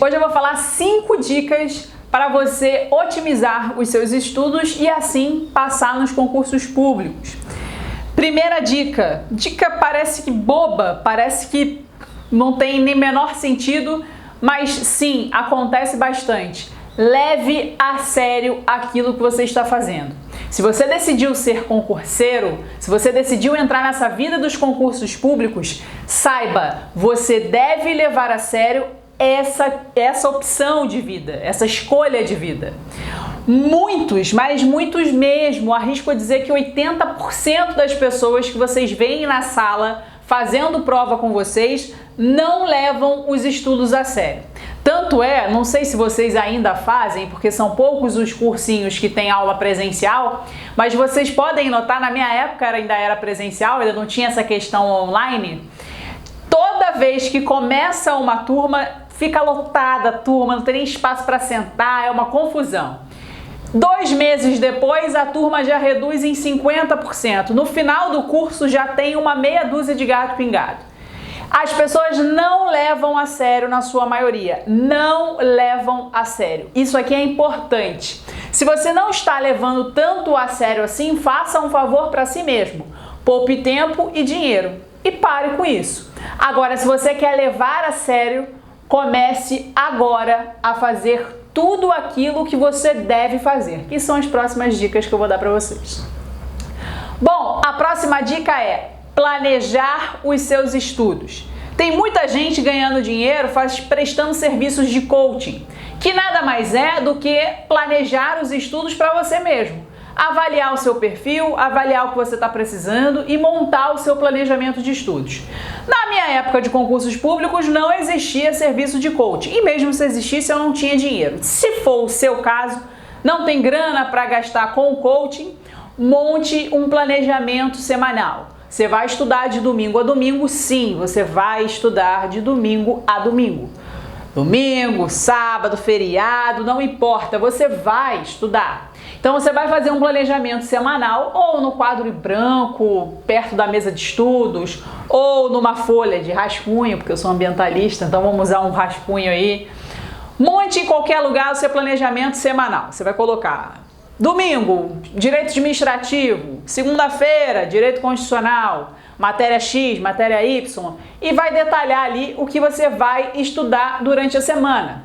Hoje eu vou falar 5 dicas para você otimizar os seus estudos e assim passar nos concursos públicos. Primeira dica parece que boba, parece que não tem nem menor sentido, mas sim, acontece bastante. Leve a sério aquilo que você está fazendo. Se você decidiu ser concurseiro, se você decidiu entrar nessa vida dos concursos públicos, saiba, você deve levar a sério essa opção de vida, essa escolha de vida. Muitos, mas muitos mesmo, arrisco a dizer que 80% das pessoas que vocês veem na sala fazendo prova com vocês não levam os estudos a sério. Tanto é, não sei se vocês ainda fazem, porque são poucos os cursinhos que têm aula presencial, mas vocês podem notar, na minha época ainda era presencial, ainda não tinha essa questão online. Toda vez que começa uma turma, fica lotada a turma, não tem nem espaço para sentar, é uma confusão. 2 meses depois, a turma já reduz em 50%. No final do curso, já tem uma meia dúzia de gato pingado. As pessoas não levam a sério na sua maioria. Não levam a sério. Isso aqui é importante. Se você não está levando tanto a sério assim, faça um favor para si mesmo. Poupe tempo e dinheiro. E pare com isso. Agora, se você quer levar a sério, comece agora a fazer tudo aquilo que você deve fazer, que são as próximas dicas que eu vou dar para vocês. Bom, a próxima dica é planejar os seus estudos. Tem muita gente ganhando dinheiro prestando serviços de coaching, que nada mais é do que planejar os estudos para você mesmo. Avaliar o seu perfil, avaliar o que você está precisando e montar o seu planejamento de estudos. Na minha época de concursos públicos não existia serviço de coaching e mesmo se existisse eu não tinha dinheiro. Se for o seu caso, não tem grana para gastar com o coaching, monte um planejamento semanal. Você vai estudar de domingo a domingo? Sim, você vai estudar de domingo a domingo. Domingo, sábado, feriado, não importa, você vai estudar. Então você vai fazer um planejamento semanal ou no quadro branco, perto da mesa de estudos, ou numa folha de rascunho, porque eu sou ambientalista, então vamos usar um rascunho aí. Monte em qualquer lugar o seu planejamento semanal. Você vai colocar domingo, direito administrativo, segunda-feira, direito constitucional, matéria X, matéria Y, e vai detalhar ali o que você vai estudar durante a semana.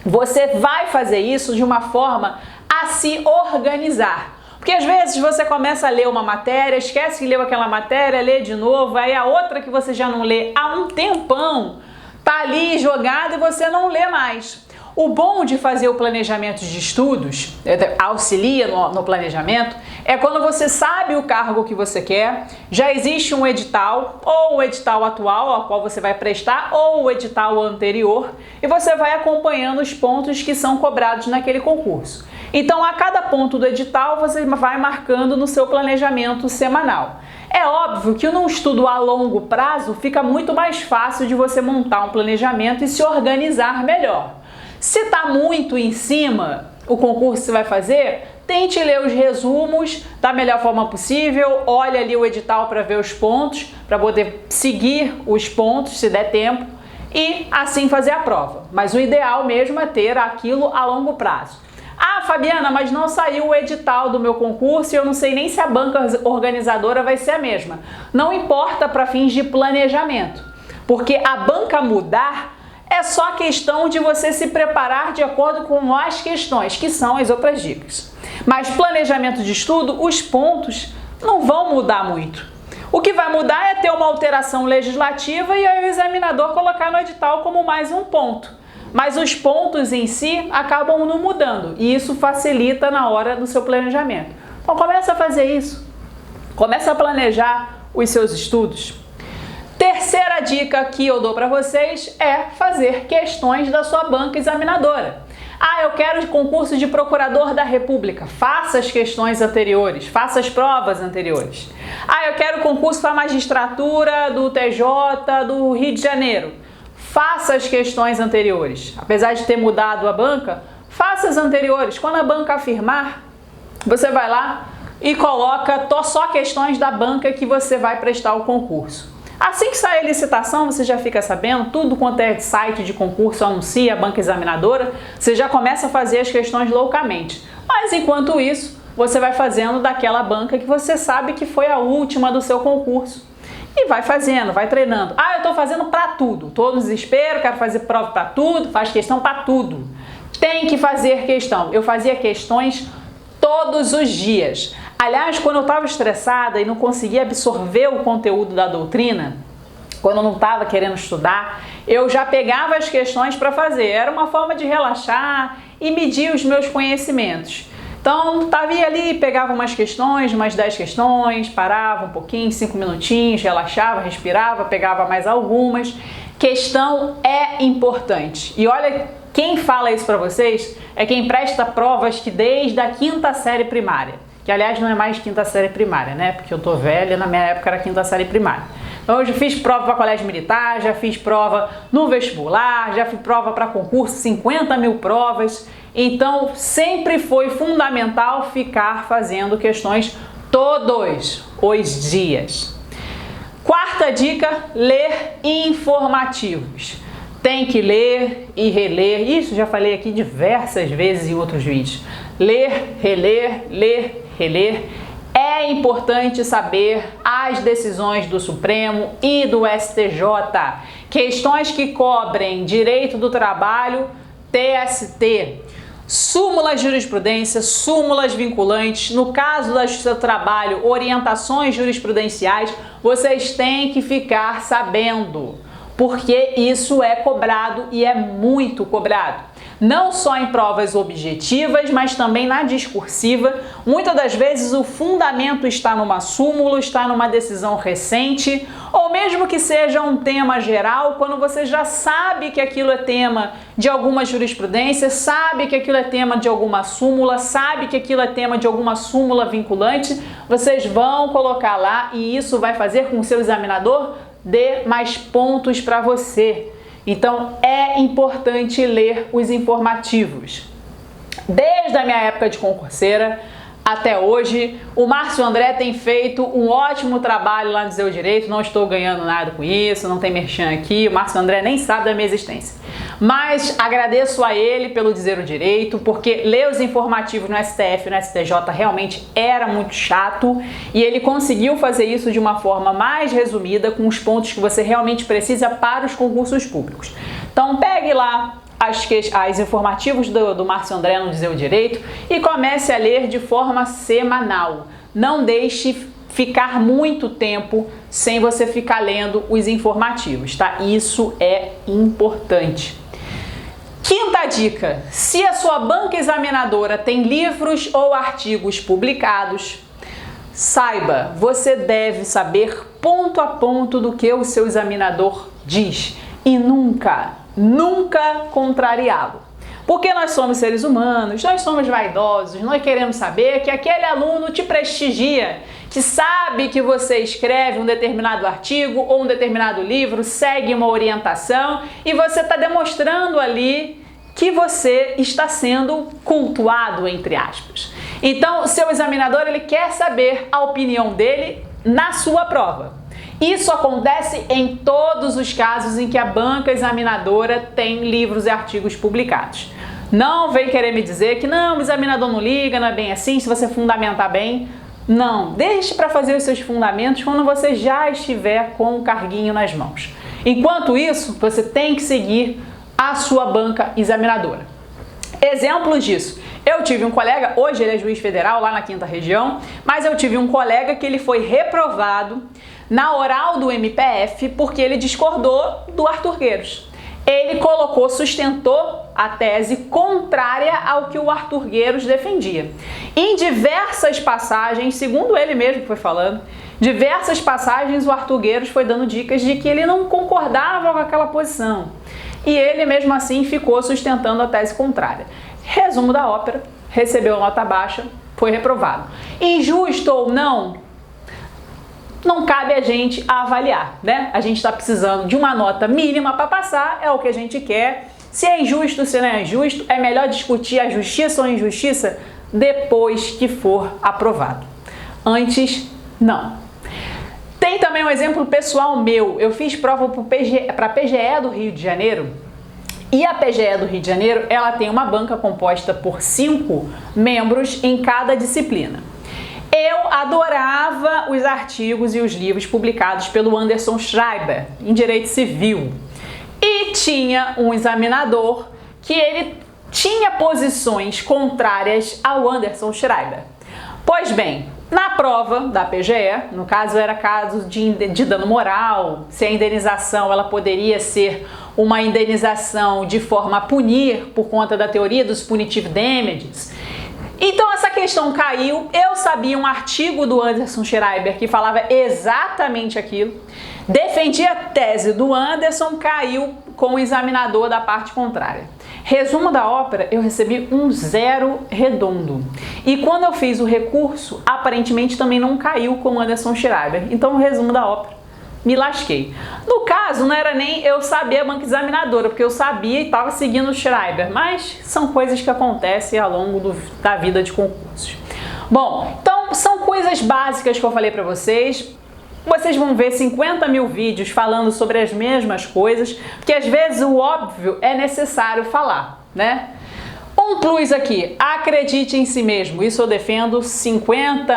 Você vai fazer isso de uma forma a se organizar. Porque às vezes você começa a ler uma matéria, esquece que leu aquela matéria, lê de novo, aí a outra que você já não lê há um tempão tá ali jogada e você não lê mais. O bom de fazer o planejamento de estudos, auxilia no planejamento, é quando você sabe o cargo que você quer, já existe um edital, ou o edital atual ao qual você vai prestar, ou o edital anterior, e você vai acompanhando os pontos que são cobrados naquele concurso. Então, a cada ponto do edital, você vai marcando no seu planejamento semanal. É óbvio que num estudo a longo prazo, fica muito mais fácil de você montar um planejamento e se organizar melhor. Se está muito em cima o concurso que você vai fazer, tente ler os resumos da melhor forma possível, olhe ali o edital para ver os pontos, para poder seguir os pontos, se der tempo, e assim fazer a prova. Mas o ideal mesmo é ter aquilo a longo prazo. Ah, Fabiana, mas não saiu o edital do meu concurso e eu não sei nem se a banca organizadora vai ser a mesma. Não importa para fins de planejamento, porque a banca mudar é só questão de você se preparar de acordo com as questões, que são as outras dicas. Mas planejamento de estudo, os pontos não vão mudar muito. O que vai mudar é ter uma alteração legislativa e aí o examinador colocar no edital como mais um ponto. Mas os pontos em si acabam não mudando e isso facilita na hora do seu planejamento. Então começa a fazer isso. Começa a planejar os seus estudos. Terceira dica que eu dou para vocês é fazer questões da sua banca examinadora. Ah, eu quero concurso de procurador da República. Faça as questões anteriores, faça as provas anteriores. Ah, eu quero concurso para magistratura do TJ do Rio de Janeiro. Faça as questões anteriores. Apesar de ter mudado a banca, faça as anteriores. Quando a banca afirmar, você vai lá e coloca só questões da banca que você vai prestar o concurso. Assim que sai a licitação, você já fica sabendo, tudo quanto é site de concurso anuncia a banca examinadora, você já começa a fazer as questões loucamente. Mas enquanto isso, você vai fazendo daquela banca que você sabe que foi a última do seu concurso. E vai fazendo, vai treinando. Ah, eu estou fazendo para tudo. Estou no desespero, quero fazer prova para tudo, faz questão para tudo. Tem que fazer questão. Eu fazia questões todos os dias. Aliás, quando eu estava estressada e não conseguia absorver o conteúdo da doutrina, quando eu não estava querendo estudar, eu já pegava as questões para fazer. Era uma forma de relaxar e medir os meus conhecimentos. Então, estava ali, pegava umas questões, umas 10 questões, parava um pouquinho, 5 minutinhos, relaxava, respirava, pegava mais algumas. Questão é importante. E olha, quem fala isso para vocês é quem presta provas que desde a 5ª série primária. Que, aliás, não é mais 5ª série primária, né? Porque eu tô velha, na minha época era 5ª série primária. Então, eu já fiz prova para colégio militar, já fiz prova no vestibular, já fiz prova para concurso, 50 mil provas. Então, sempre foi fundamental ficar fazendo questões todos os dias. 4ª dica, ler informativos. Tem que ler e reler. Isso já falei aqui diversas vezes em outros vídeos. Ler, reler. É importante saber as decisões do Supremo e do STJ. Questões que cobrem direito do trabalho, TST. Súmulas de jurisprudência, súmulas vinculantes, no caso da Justiça do Trabalho, orientações jurisprudenciais, vocês têm que ficar sabendo, porque isso é cobrado e é muito cobrado. Não só em provas objetivas, mas também na discursiva. Muitas das vezes o fundamento está numa súmula, está numa decisão recente, ou mesmo que seja um tema geral, quando você já sabe que aquilo é tema de alguma jurisprudência, sabe que aquilo é tema de alguma súmula, sabe que aquilo é tema de alguma súmula vinculante, vocês vão colocar lá e isso vai fazer com que o seu examinador dê mais pontos para você. Então, é importante ler os informativos. Desde a minha época de concurseira até hoje, o Márcio André tem feito um ótimo trabalho lá no Dizer o Direito. Não estou ganhando nada com isso, não tem merchan aqui. O Márcio André nem sabe da minha existência. Mas agradeço a ele pelo Dizer o Direito, porque ler os informativos no STF e no STJ realmente era muito chato e ele conseguiu fazer isso de uma forma mais resumida, com os pontos que você realmente precisa para os concursos públicos. Então pegue lá as informativos do Márcio André no Dizer o Direito e comece a ler de forma semanal. Não deixe ficar muito tempo sem você ficar lendo os informativos, tá? Isso é importante. 5ª dica, se a sua banca examinadora tem livros ou artigos publicados, saiba, você deve saber ponto a ponto do que o seu examinador diz e nunca contrariá-lo. Porque nós somos seres humanos, nós somos vaidosos, nós queremos saber que aquele aluno te prestigia, que sabe que você escreve um determinado artigo ou um determinado livro, segue uma orientação e você está demonstrando ali que você está sendo cultuado, entre aspas. Então, seu examinador ele quer saber a opinião dele na sua prova. Isso acontece em todos os casos em que a banca examinadora tem livros e artigos publicados. Não vem querer me dizer que não, o examinador não liga, não é bem assim, se você fundamentar bem. Não, deixe para fazer os seus fundamentos quando você já estiver com o carguinho nas mãos. Enquanto isso, você tem que seguir a sua banca examinadora. Exemplos disso. Eu tive um colega, hoje ele é juiz federal lá na 5ª região, mas eu tive um colega que ele foi reprovado na oral do MPF porque ele discordou do Arthur Gueiros. Ele sustentou a tese contrária ao que o Arthur Gueiros defendia. Em diversas passagens, segundo ele mesmo que foi falando, diversas passagens o Arthur Gueiros foi dando dicas de que ele não concordava com aquela posição. E ele mesmo assim ficou sustentando a tese contrária. Resumo da ópera, recebeu nota baixa, foi reprovado. Injusto ou não cabe a gente avaliar, né? A gente está precisando de uma nota mínima para passar, é o que a gente quer. Se é injusto, se não é injusto, é melhor discutir a justiça ou a injustiça depois que for aprovado. Antes, não. Tem também também um exemplo pessoal meu. Eu fiz prova para a PGE do Rio de Janeiro. E a PGE do Rio de Janeiro, ela tem uma banca composta por 5 membros em cada disciplina. Eu adorava os artigos e os livros publicados pelo Anderson Schreiber em Direito Civil. E tinha um examinador que ele tinha posições contrárias ao Anderson Schreiber. Pois bem, na prova da PGE, no caso era caso de dano moral, se a indenização ela poderia ser uma indenização de forma a punir por conta da teoria dos punitive damages. Então essa questão caiu, eu sabia um artigo do Anderson Schreiber que falava exatamente aquilo, defendi a tese do Anderson, caiu com o examinador da parte contrária. Resumo da ópera, eu recebi um 0 redondo. E quando eu fiz o recurso, aparentemente também não caiu com o Anderson Schreiber. Então, o resumo da ópera, me lasquei. No caso, não era nem eu saber a banca examinadora, porque eu sabia e estava seguindo o Schreiber, mas são coisas que acontecem ao longo da vida de concursos. Bom, então são coisas básicas que eu falei para vocês. Vocês vão ver 50 mil vídeos falando sobre as mesmas coisas, porque às vezes o óbvio é necessário falar, né? Um plus aqui, acredite em si mesmo. Isso eu defendo 50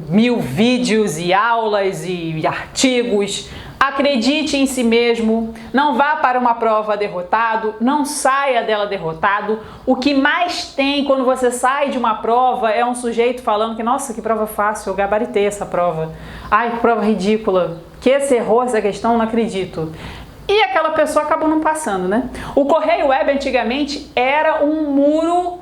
mil vídeos e aulas e artigos. Acredite em si mesmo, não vá para uma prova derrotado, não saia dela derrotado. O que mais tem quando você sai de uma prova é um sujeito falando que, nossa, que prova fácil, eu gabaritei essa prova. Ai, que prova ridícula, que você errou essa questão, não acredito. E aquela pessoa acabou não passando, né? O Correio Web antigamente era um muro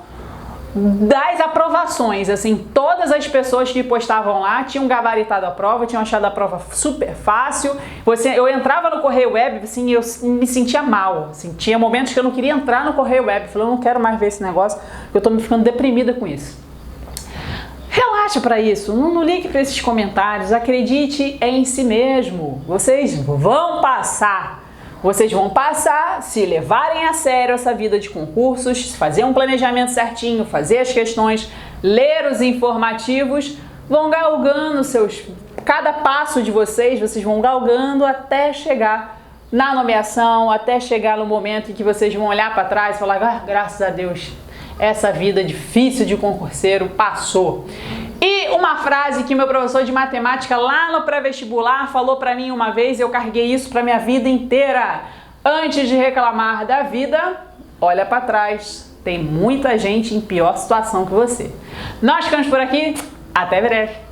das aprovações, assim, todas as pessoas que postavam lá tinham gabaritado a prova, tinham achado a prova super fácil. Eu entrava no Correio Web, assim, eu me sentia mal, assim, tinha momentos que eu não queria entrar no Correio Web, eu falei, eu não quero mais ver esse negócio, eu tô me ficando deprimida com isso. Relaxa para isso, não ligue para esses comentários, acredite em si mesmo, vocês vão passar. Vocês vão passar se levarem a sério essa vida de concursos, fazer um planejamento certinho, fazer as questões, ler os informativos, vão galgando cada passo de vocês vão galgando até chegar na nomeação, até chegar no momento em que vocês vão olhar para trás e falar, ah, graças a Deus, essa vida difícil de concurseiro passou. E uma frase que meu professor de matemática lá no pré-vestibular falou para mim uma vez, eu carreguei isso para minha vida inteira. Antes de reclamar da vida, olha para trás. Tem muita gente em pior situação que você. Nós ficamos por aqui. Até breve.